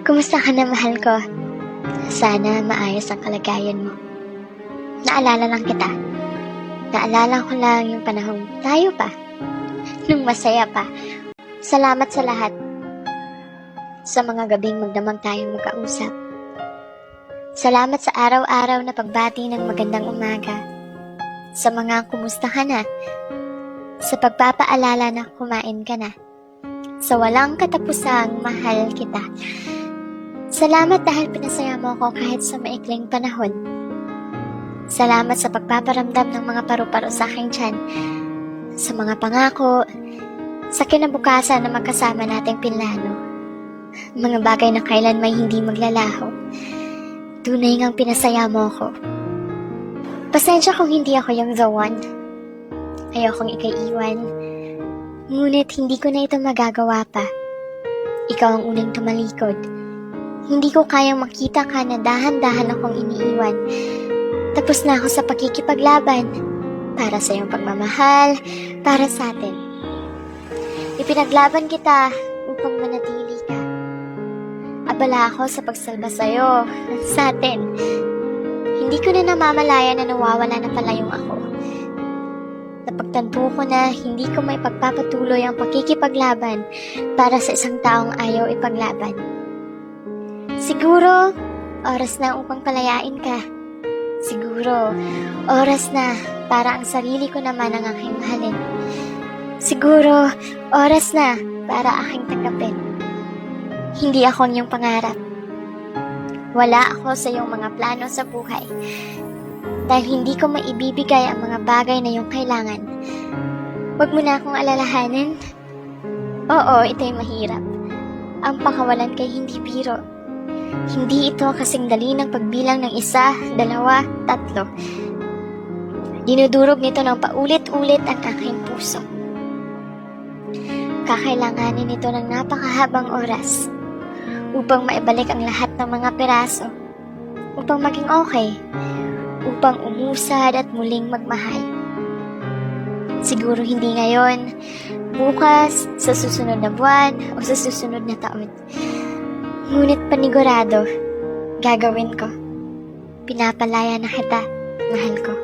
Kumusta ka na, mahal ko? Sana maayos ang kalagayan mo. Naalala lang kita. Naalala ko lang yung panahong tayo pa. Nung masaya pa. Salamat sa lahat. Sa mga gabing magdamag tayong magkausap. Salamat sa araw-araw na pagbati ng magandang umaga. Sa mga kumusta ka na. Sa pagpapaalala na kumain ka na. Sa walang katapusang mahal kita. Salamat dahil pinasaya mo ako kahit sa maikling panahon. Salamat sa pagpaparamdam ng mga paru-paro sa aking tiyan. Sa mga pangako, sa kinabukasan na magkasama nating pinlano. Mga bagay na kailan may hindi maglalaho. Tunay ngang pinasaya mo ako. Pasensya kung hindi ako yung the one. Ayokong ikaiiwan. Ngunit hindi ko na ito magagawa pa. Ikaw ang unang tumalikod. Hindi ko kayang makita ka na dahan-dahan akong iniiwan. Tapos na ako sa pakikipaglaban. Para sa iyong pagmamahal, para sa atin. Ipinaglaban kita upang manatili ka. Abala ako sa pagsalba sa'yo, sa atin. Hindi ko na namamalaya na nawawala na pala yung ako. Napagtanto ko na hindi ko may pagpapatuloy ang pakikipaglaban para sa isang taong ayaw ipaglaban. Siguro, oras na upang palayain ka. Siguro, oras na para ang sarili ko naman ang aking mahalin. Siguro, oras na para aking tanggapin. Hindi ako ang iyong pangarap. Wala ako sa iyong mga plano sa buhay. Dahil hindi ko maibibigay ang mga bagay na iyong kailangan. Huwag mo na akong alalahanin. Oo, ito'y mahirap. Ang pakawalan kay hindi biro. Hindi ito kasing dali ng pagbilang ng 1, 2, 3. Dinudurog nito ng paulit-ulit ang aking puso. Kakailanganin nito ng napakahabang oras upang maibalik ang lahat ng mga piraso, upang maging okay, upang umusad at muling magmahal. Siguro hindi ngayon, bukas, sa susunod na buwan o sa susunod na taon. Ngunit panigurado, gagawin ko. Pinapalaya na kita, mahal ko.